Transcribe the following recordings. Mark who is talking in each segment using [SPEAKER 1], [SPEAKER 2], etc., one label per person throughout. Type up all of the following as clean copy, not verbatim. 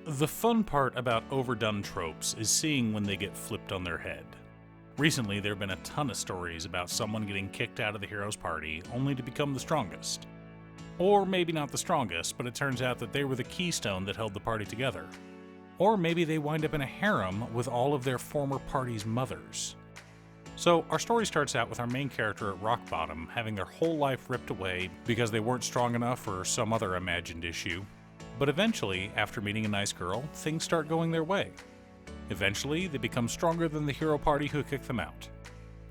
[SPEAKER 1] The fun part about overdone tropes is seeing when they get flipped on their head. Recently, there have been a ton of stories about someone getting kicked out of the hero's party only to become the strongest. Or maybe not the strongest, but it turns out that they were the keystone that held the party together. Or maybe they wind up in a harem with all of their former party's mothers. So our story starts out with our main character at rock bottom having their whole life ripped away because they weren't strong enough or some other imagined issue. But eventually, after meeting a nice girl, things start going their way. Eventually, they become stronger than the hero party who kicked them out.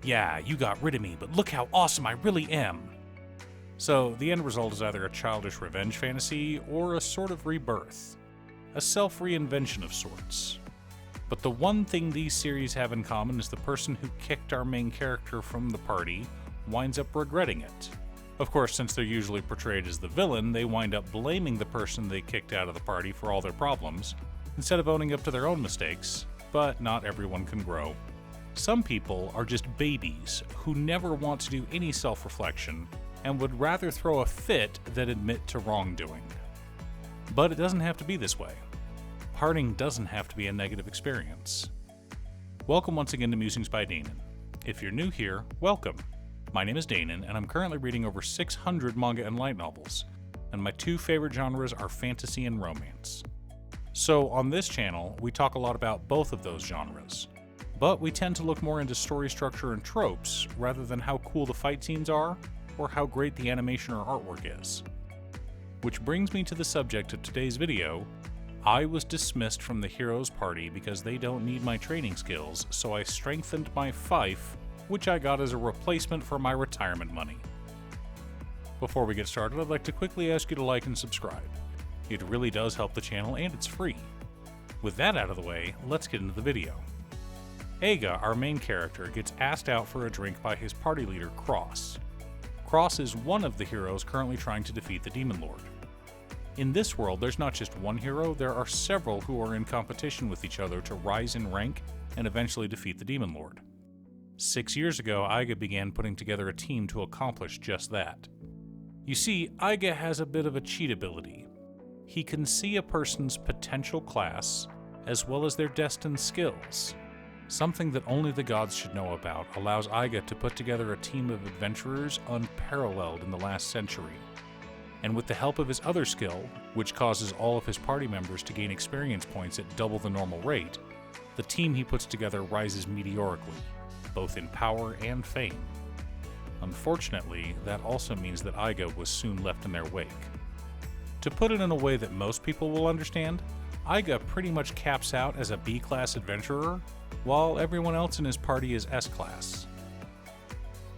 [SPEAKER 1] Yeah, you got rid of me, but look how awesome I really am! So, the end result is either a childish revenge fantasy or a sort of rebirth. A self-reinvention of sorts. But the one thing these series have in common is the person who kicked our main character from the party winds up regretting it. Of course, since they're usually portrayed as the villain, they wind up blaming the person they kicked out of the party for all their problems, instead of owning up to their own mistakes, but not everyone can grow. Some people are just babies who never want to do any self-reflection and would rather throw a fit than admit to wrongdoing. But it doesn't have to be this way. Parting doesn't have to be a negative experience. Welcome once again to Musings by Danon. If you're new here, welcome. My name is Danon, and I'm currently reading over 600 manga and light novels, and my two favorite genres are fantasy and romance. So on this channel, we talk a lot about both of those genres, but we tend to look more into story structure and tropes rather than how cool the fight scenes are or how great the animation or artwork is. Which brings me to the subject of today's video. I was dismissed from the hero's party because they don't need my training skills, so I strengthened my fife, which I got as a replacement for my retirement money. Before we get started, I'd like to quickly ask you to like and subscribe. It really does help the channel and it's free. With that out of the way, let's get into the video. Aiga, our main character, gets asked out for a drink by his party leader, Cross. Cross is one of the heroes currently trying to defeat the Demon Lord. In this world, there's not just one hero, there are several who are in competition with each other to rise in rank and eventually defeat the Demon Lord. 6 years ago, Aiga began putting together a team to accomplish just that. You see, Aiga has a bit of a cheat ability. He can see a person's potential class, as well as their destined skills. Something that only the gods should know about allows Aiga to put together a team of adventurers unparalleled in the last century. And with the help of his other skill, which causes all of his party members to gain experience points at double the normal rate, the team he puts together rises meteorically, both in power and fame. Unfortunately, that also means that Aiga was soon left in their wake. To put it in a way that most people will understand, Aiga pretty much caps out as a B-class adventurer, while everyone else in his party is S-class.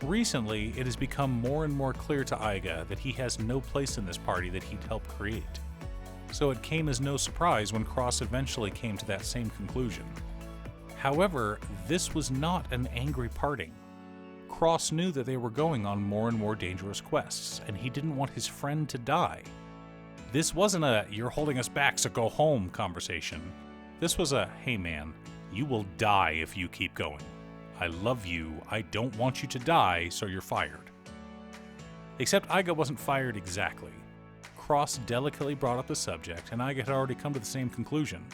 [SPEAKER 1] Recently, it has become more and more clear to Aiga that he has no place in this party that he'd helped create. So it came as no surprise when Cross eventually came to that same conclusion. However, this was not an angry parting. Cross knew that they were going on more and more dangerous quests, and he didn't want his friend to die. This wasn't a "you're holding us back, so go home" conversation. This was a "hey man, you will die if you keep going. I love you, I don't want you to die, so you're fired." Except Aiga wasn't fired exactly. Cross delicately brought up the subject, and Aiga had already come to the same conclusion.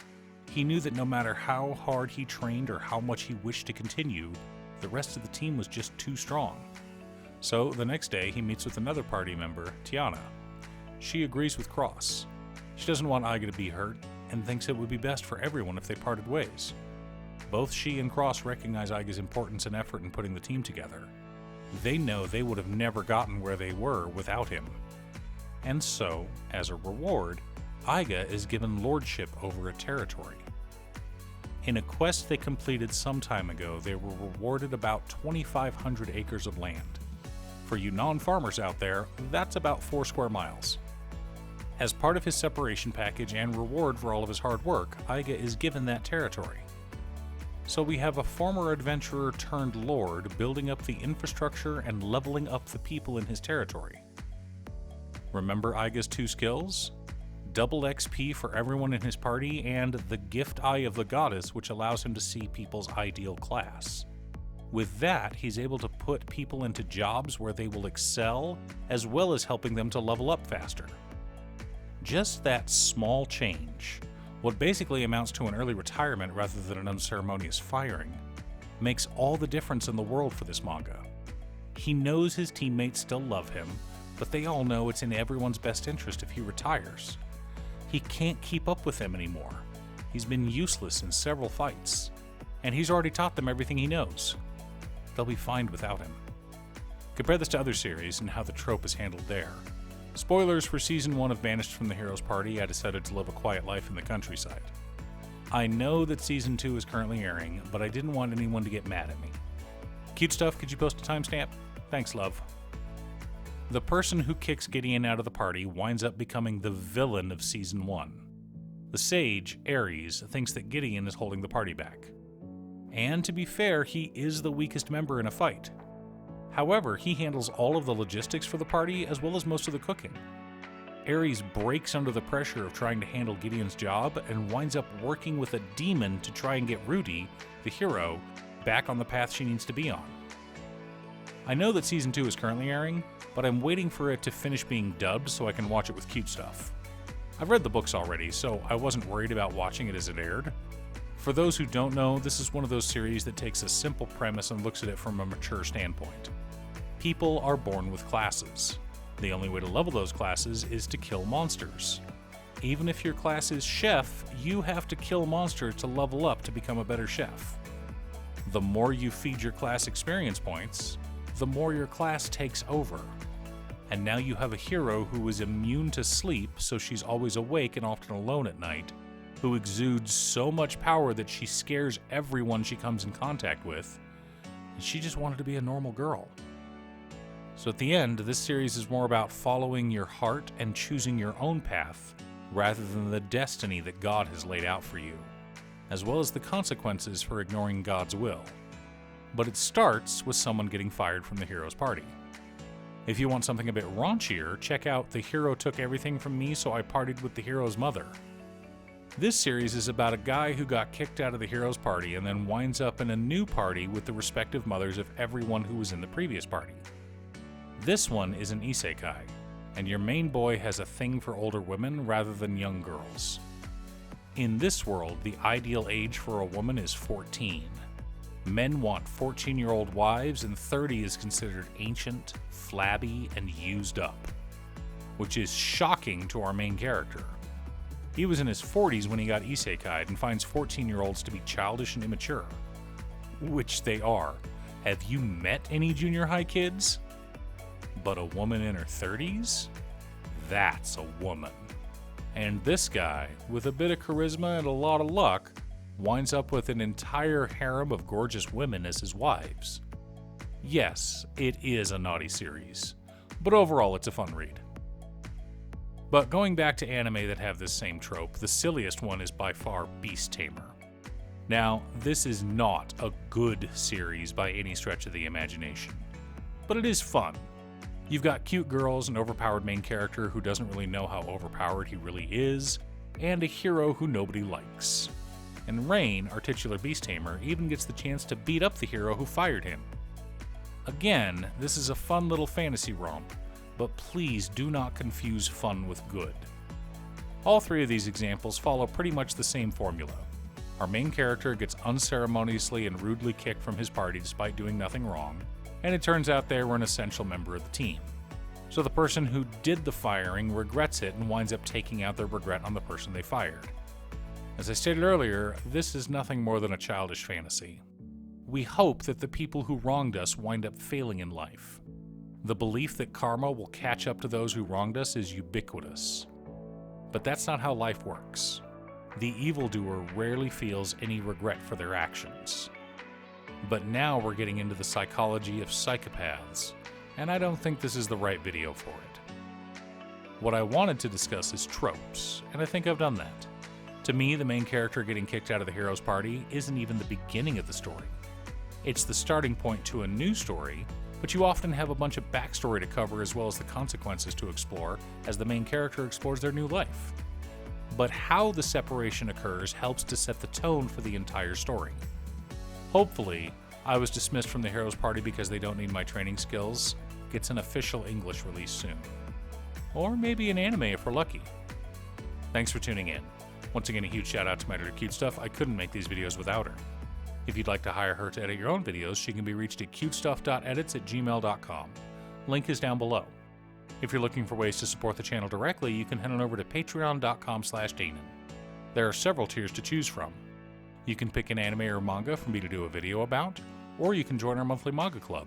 [SPEAKER 1] He knew that no matter how hard he trained or how much he wished to continue, the rest of the team was just too strong. So the next day, he meets with another party member, Tiana. She agrees with Cross. She doesn't want Aiga to be hurt, and thinks it would be best for everyone if they parted ways. Both she and Cross recognize Aiga's importance and effort in putting the team together. They know they would have never gotten where they were without him. And so, as a reward, Aiga is given lordship over a territory. In a quest they completed some time ago, they were rewarded about 2,500 acres of land. For you non-farmers out there, that's about 4 square miles. As part of his separation package and reward for all of his hard work, Aiga is given that territory. So we have a former adventurer turned lord building up the infrastructure and leveling up the people in his territory. Remember Aiga's 2 skills? Double XP for everyone in his party, and the Gift Eye of the Goddess, which allows him to see people's ideal class. With that, he's able to put people into jobs where they will excel, as well as helping them to level up faster. Just that small change, what basically amounts to an early retirement rather than an unceremonious firing, makes all the difference in the world for this manga. He knows his teammates still love him, but they all know it's in everyone's best interest if he retires. He can't keep up with them anymore. He's been useless in several fights, and he's already taught them everything he knows. They'll be fine without him. Compare this to other series and how the trope is handled there. Spoilers for Season 1 of Banished from the Hero's Party. I decided to live a quiet life in the countryside. I know that Season 2 is currently airing, but I didn't want anyone to get mad at me. Cute Stuff, could you post a timestamp? Thanks, love. The person who kicks Gideon out of the party winds up becoming the villain of Season 1. The sage, Ares, thinks that Gideon is holding the party back. And to be fair, he is the weakest member in a fight. However, he handles all of the logistics for the party as well as most of the cooking. Ares breaks under the pressure of trying to handle Gideon's job and winds up working with a demon to try and get Rudy, the hero, back on the path she needs to be on. I know that Season 2 is currently airing, but I'm waiting for it to finish being dubbed so I can watch it with Cute Stuff. I've read the books already, so I wasn't worried about watching it as it aired. For those who don't know, this is one of those series that takes a simple premise and looks at it from a mature standpoint. People are born with classes. The only way to level those classes is to kill monsters. Even if your class is chef, you have to kill monsters to level up to become a better chef. The more you feed your class experience points, the more your class takes over. And now you have a hero who is immune to sleep, so she's always awake and often alone at night, who exudes so much power that she scares everyone she comes in contact with, and she just wanted to be a normal girl. So at the end, this series is more about following your heart and choosing your own path, rather than the destiny that God has laid out for you, as well as the consequences for ignoring God's will. But it starts with someone getting fired from the hero's party. If you want something a bit raunchier, check out The Hero Took Everything From Me, So I Partied with the Hero's Mother. This series is about a guy who got kicked out of the hero's party and then winds up in a new party with the respective mothers of everyone who was in the previous party. This one is an isekai, and your main boy has a thing for older women rather than young girls. In this world, the ideal age for a woman is 14. Men want 14-year-old wives, and 30 is considered ancient, flabby, and used up, which is shocking to our main character. He was in his 40s when he got isekai'd and finds 14-year-olds to be childish and immature. Which they are. Have you met any junior high kids? But a woman in her 30s? That's a woman. And this guy, with a bit of charisma and a lot of luck, winds up with an entire harem of gorgeous women as his wives. Yes, it is a naughty series, but overall it's a fun read. But going back to anime that have this same trope, the silliest one is by far Beast Tamer. Now, this is not a good series by any stretch of the imagination, but it is fun. You've got cute girls, an overpowered main character who doesn't really know how overpowered he really is, and a hero who nobody likes. And Rain, our titular Beast Tamer, even gets the chance to beat up the hero who fired him. Again, this is a fun little fantasy romp, but please do not confuse fun with good. All three of these examples follow pretty much the same formula. Our main character gets unceremoniously and rudely kicked from his party despite doing nothing wrong, and it turns out they were an essential member of the team. So the person who did the firing regrets it and winds up taking out their regret on the person they fired. As I stated earlier, this is nothing more than a childish fantasy. We hope that the people who wronged us wind up failing in life. The belief that karma will catch up to those who wronged us is ubiquitous. But that's not how life works. The evildoer rarely feels any regret for their actions. But now we're getting into the psychology of psychopaths, and I don't think this is the right video for it. What I wanted to discuss is tropes, and I think I've done that. To me, the main character getting kicked out of the hero's party isn't even the beginning of the story. It's the starting point to a new story, but you often have a bunch of backstory to cover as well as the consequences to explore as the main character explores their new life. But how the separation occurs helps to set the tone for the entire story. Hopefully, I Was Dismissed from the Hero's Party Because They Don't Need My Training Skills gets an official English release soon. Or maybe an anime if we're lucky. Thanks for tuning in. Once again, a huge shout out to my editor Cute Stuff. I couldn't make these videos without her. If you'd like to hire her to edit your own videos, she can be reached at cutestuff.edits@gmail.com. Link is down below. If you're looking for ways to support the channel directly, you can head on over to patreon.com/Danon. There are several tiers to choose from. You can pick an anime or manga for me to do a video about, or you can join our monthly manga club.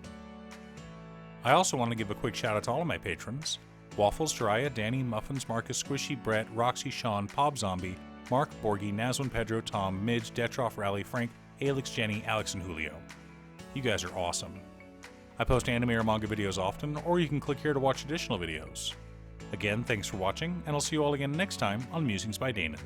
[SPEAKER 1] I also want to give a quick shout out to all of my patrons: Waffles, Jiraiya, Danny, Muffins, Marcus, Squishy, Brett, Roxy, Sean, Pob Zombie, Mark, Borgie, Nazwin, Pedro, Tom, Midge, Detroff, Rally, Frank, Alex, Jenny, Alex, and Julio. You guys are awesome. I post anime or manga videos often, or you can click here to watch additional videos. Again, thanks for watching, and I'll see you all again next time on Musings by Danon.